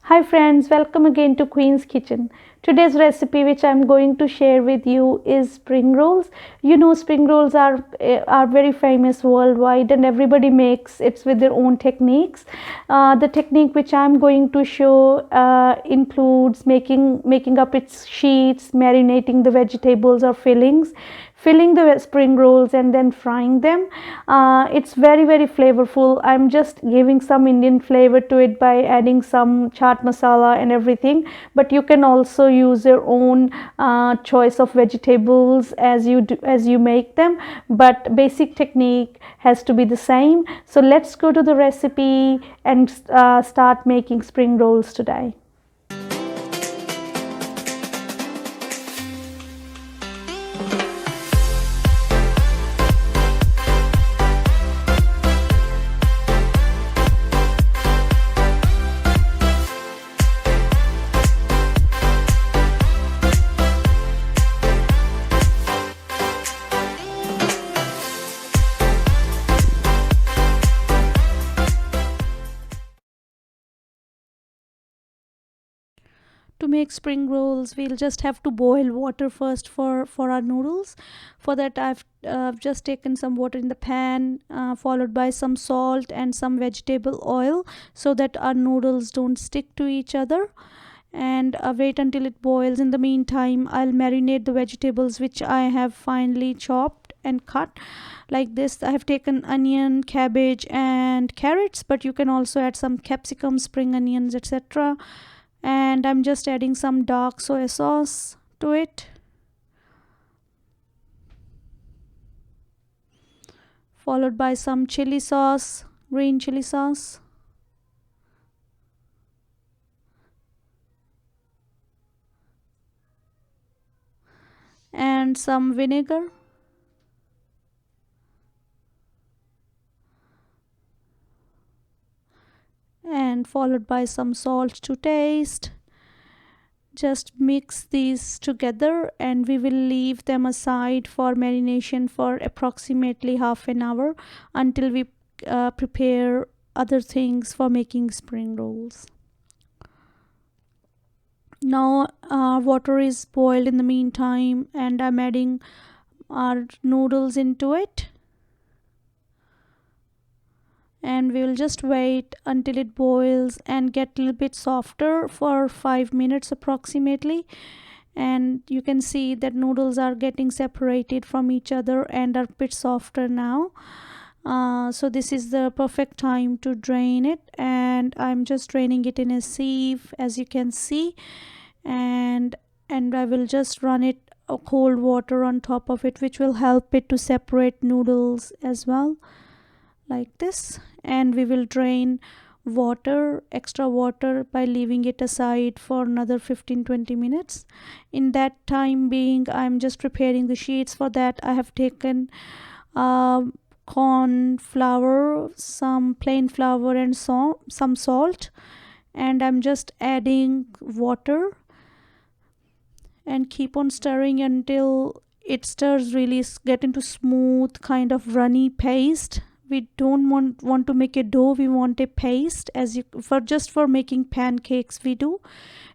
Hi friends, welcome again to Queen's Kitchen. Today's recipe which I'm going to share with you is spring rolls. You know spring rolls are very famous worldwide and everybody makes it with their own techniques. The technique which I'm going to show includes making up its sheets, marinating the vegetables or filling the spring rolls and then frying them. It's very flavorful. I'm just giving some Indian flavor to it by adding some chaat masala and everything, but you can also use your own choice of vegetables as you make them, but basic technique has to be the same. So let's go to the recipe and start making spring rolls today. To make spring rolls, we'll just have to boil water first for our noodles. For that, I've just taken some water in the pan, followed by some salt and some vegetable oil, so that our noodles don't stick to each other. And wait until it boils. In the meantime, I'll marinate the vegetables which I have finely chopped and cut like this. I have taken onion, cabbage and carrots, but you can also add some capsicum, spring onions, etc. And I'm just adding some dark soy sauce to it, followed by some chili sauce, green chili sauce, and some vinegar, and followed by some salt to taste. Just mix these together and we will leave them aside for marination for approximately half an hour until we prepare other things for making spring rolls. Now water is boiled in the meantime and I'm adding our noodles into it, and we'll just wait until it boils and get a little bit softer for 5 minutes approximately. And you can see that noodles are getting separated from each other and are a bit softer now. So this is the perfect time to drain it, and I'm just draining it in a sieve, as you can see. And I will just run it cold water on top of it, which will help it to separate noodles as well, like this. And we will drain extra water by leaving it aside for another 15-20 minutes. In that time being, I'm just preparing the sheets. For that, I have taken corn flour, some plain flour and some salt, and I'm just adding water and keep on stirring until it stirs really, get into smooth kind of runny paste. We don't want to make a dough, we want a paste, as you for making pancakes we do.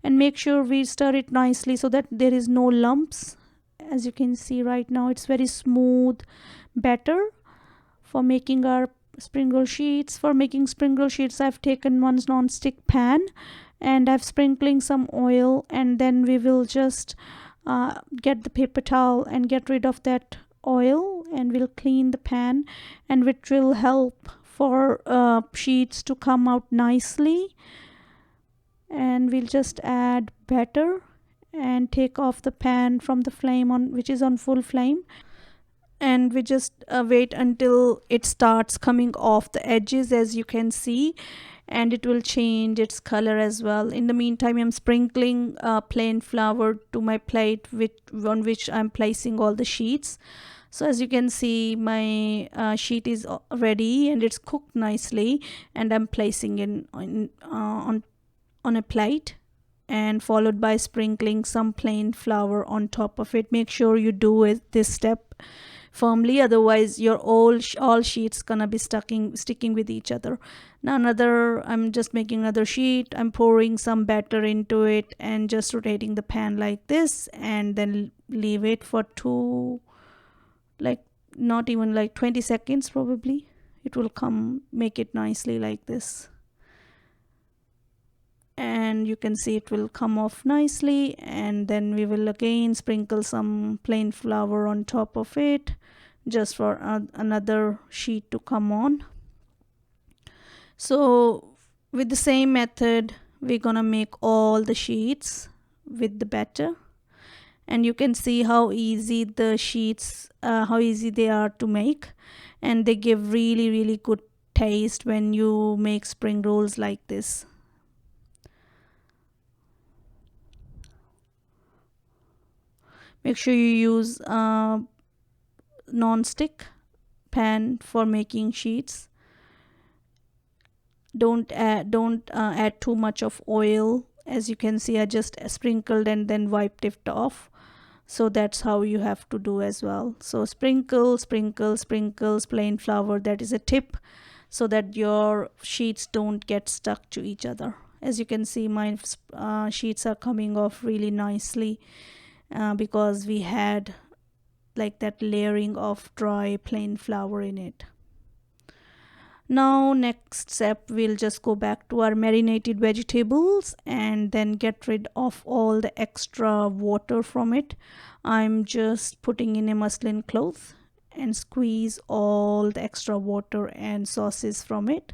And make sure we stir it nicely so that there is no lumps. As you can see right now, it's very smooth batter for making our spring roll sheets. For making spring roll sheets, I've taken one non-stick pan and I've sprinkling some oil, and then we will just get the paper towel and get rid of that oil, and we'll clean the pan, and which will help for sheets to come out nicely. And we'll just add batter and take off the pan from the flame which is on full flame, and we just wait until it starts coming off the edges, as you can see, and it will change its color as well. In the meantime, I'm sprinkling plain flour to my plate on which I'm placing all the sheets. So as you can see, my sheet is ready and it's cooked nicely, and I'm placing it on a plate, and followed by sprinkling some plain flour on top of it. Make sure you do this step firmly, otherwise your all sheets gonna be sticking with each other. Now I'm just making another sheet. I'm pouring some batter into it and just rotating the pan like this, and then leave it for like not even like 20 seconds probably. It will come make it nicely like this, and you can see it will come off nicely. And then we will again sprinkle some plain flour on top of it, just for another sheet to come on. So with the same method, we're gonna make all the sheets with the batter, and you can see how easy the sheets how easy they are to make, and they give really good taste when you make spring rolls like this. Make sure you use non-stick pan for making sheets. Don't add too much of oil. As you can see, I just sprinkled and then wiped it off. So that's how you have to do as well. So sprinkles plain flour. That is a tip, so that your sheets don't get stuck to each other. As you can see, my sheets are coming off really nicely because we had like that layering of dry plain flour in it. Now next step, we'll just go back to our marinated vegetables and then get rid of all the extra water from it. I'm just putting in a muslin cloth and squeeze all the extra water and sauces from it.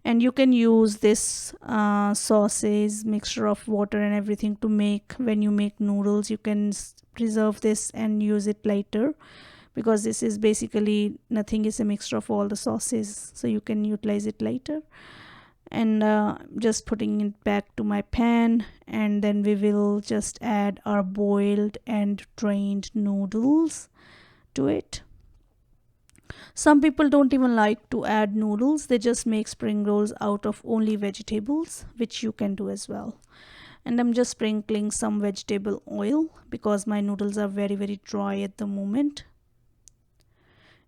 And you can use this sauces mixture of water and everything to make when you make noodles. You can preserve this and use it later, because this is basically nothing, is a mixture of all the sauces, so you can utilize it later. And just putting it back to my pan, and then we will just add our boiled and drained noodles to it. Some people don't even like to add noodles, they just make spring rolls out of only vegetables, which you can do as well. And I'm just sprinkling some vegetable oil because my noodles are very dry at the moment.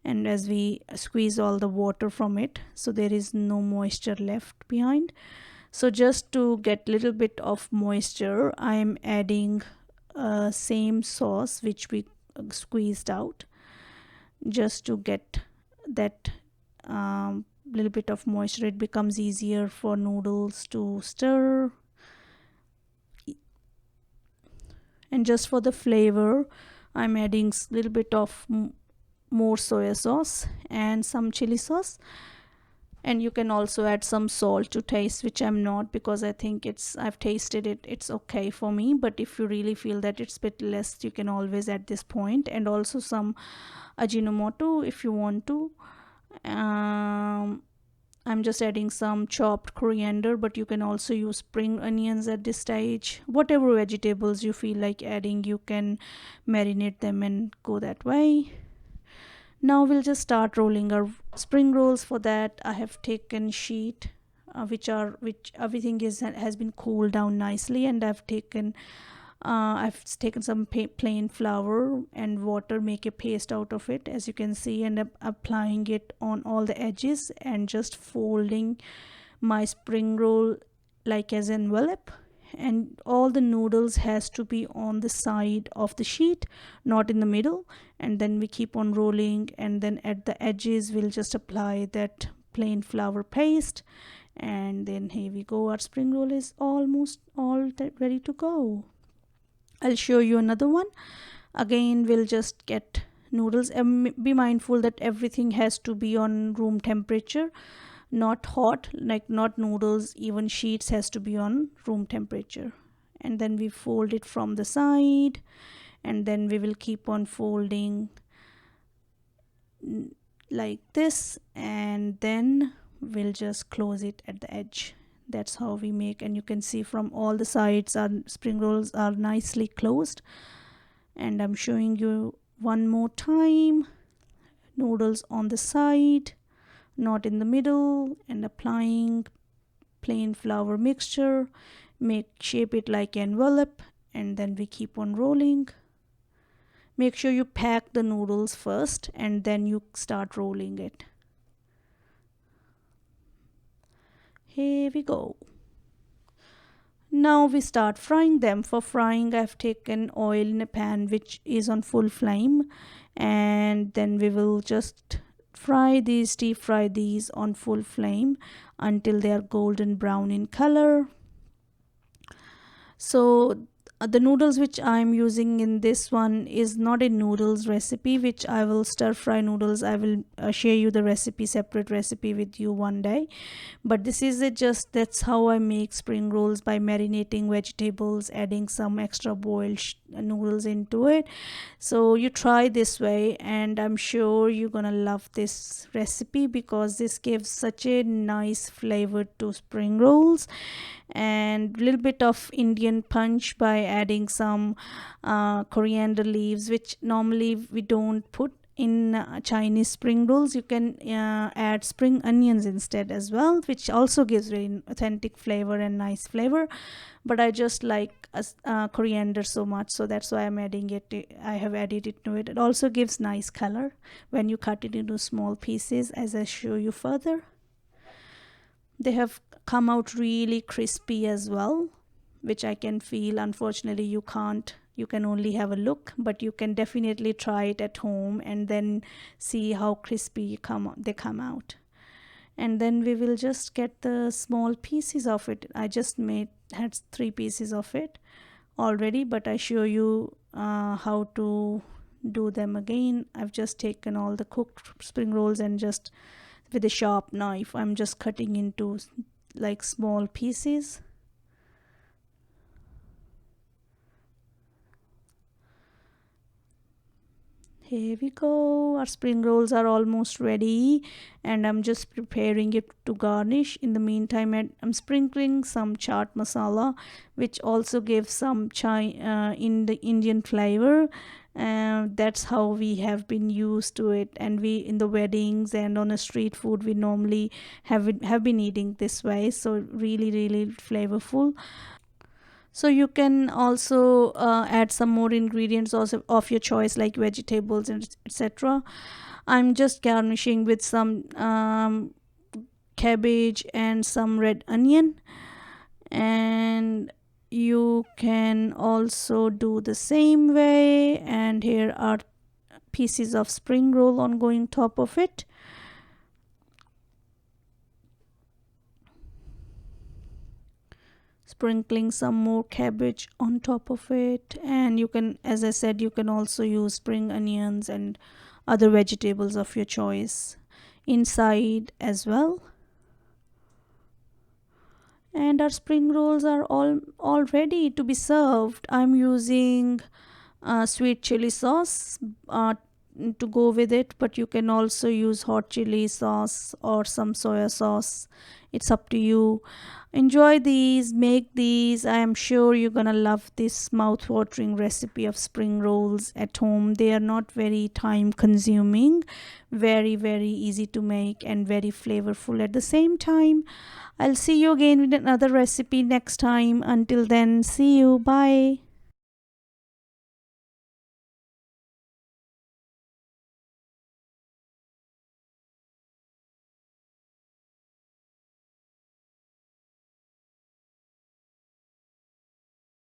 And as we squeeze all the water from it, so there is no moisture left behind. So just to get little bit of moisture, I am adding same sauce which we squeezed out, just to get that little bit of moisture. It becomes easier for noodles to stir. And just for the flavor, I'm adding a little bit of more soya sauce and some chili sauce. And you can also add some salt to taste, which I'm not, because I think I've tasted it, it's okay for me. But if you really feel that it's a bit less, you can always add this point. And also some ajinomoto if you want to. I'm just adding some chopped coriander, but you can also use spring onions at this stage. Whatever vegetables you feel like adding, you can marinate them and go that way. Now we'll just start rolling our spring rolls. For that, I have taken sheet which everything has been cooled down nicely, and I've taken some plain flour and water, make a paste out of it, as you can see, and I'm applying it on all the edges and just folding my spring roll like as an envelope. And all the noodles has to be on the side of the sheet, not in the middle. And then we keep on rolling, and then at the edges we'll just apply that plain flour paste. And then here we go, our spring roll is almost all ready to go. I'll show you another one. Again, we'll just get noodles, and be mindful that everything has to be on room temperature, not hot, like not noodles, even sheets has to be on room temperature. And then we fold it from the side, and then we will keep on folding like this, and then we'll just close it at the edge. That's how we make, and you can see from all the sides our spring rolls are nicely closed. And I'm showing you one more time. Noodles on the side, not in the middle, and applying plain flour mixture, shape it like an envelope, and then we keep on rolling. Make sure you pack the noodles first and then you start rolling it. Here we go. Now we start frying them. For frying, I've taken oil in a pan which is on full flame, and then we will just deep fry these on full flame until they are golden brown in color. So the noodles which I'm using in this one is not a noodles recipe, which I will stir fry noodles. I will share you the recipe, separate recipe with you one day. But this is that's how I make spring rolls, by marinating vegetables, adding some extra boiled noodles into it. So you try this way, and I'm sure you're gonna love this recipe because this gives such a nice flavor to spring rolls, and a little bit of Indian punch by adding some coriander leaves, which normally we don't put in Chinese spring rolls. You can add spring onions instead as well, which also gives very authentic flavor and nice flavor. But I just like coriander so much, so that's why I'm adding it. I have added it to it. It also gives nice color when you cut it into small pieces, as I show you further. They have come out really crispy as well, which I can feel. Unfortunately, you can't. You can only have a look, but you can definitely try it at home and then see how crispy they come out. And then we will just get the small pieces of it. I just had 3 pieces of it already, but I show you how to do them again. I've just taken all the cooked spring rolls and just with a sharp knife I'm just cutting into like small pieces. Here we go. Our spring rolls are almost ready, and I'm just preparing it to garnish. In the meantime, I'm sprinkling some chaat masala, which also gives some in the Indian flavor. That's how we have been used to it, and we in the weddings and on a street food we normally have been eating this way. So really flavorful. So you can also add some more ingredients also of your choice, like vegetables and etc. I'm just garnishing with some cabbage and some red onion, and you can also do the same way. And here are pieces of spring roll on going top of it. Sprinkling some more cabbage on top of it, and you can, as I said, you can also use spring onions and other vegetables of your choice inside as well. And our spring rolls are all ready to be served. I'm using sweet chili sauce to go with it, but you can also use hot chili sauce or some soya sauce. It's up to you. Enjoy these, make these. I am sure you're gonna love this mouth-watering recipe of spring rolls at home. They are not very time consuming, very easy to make, and very flavorful at the same time. I'll see you again with another recipe next time. Until then, see you. Bye.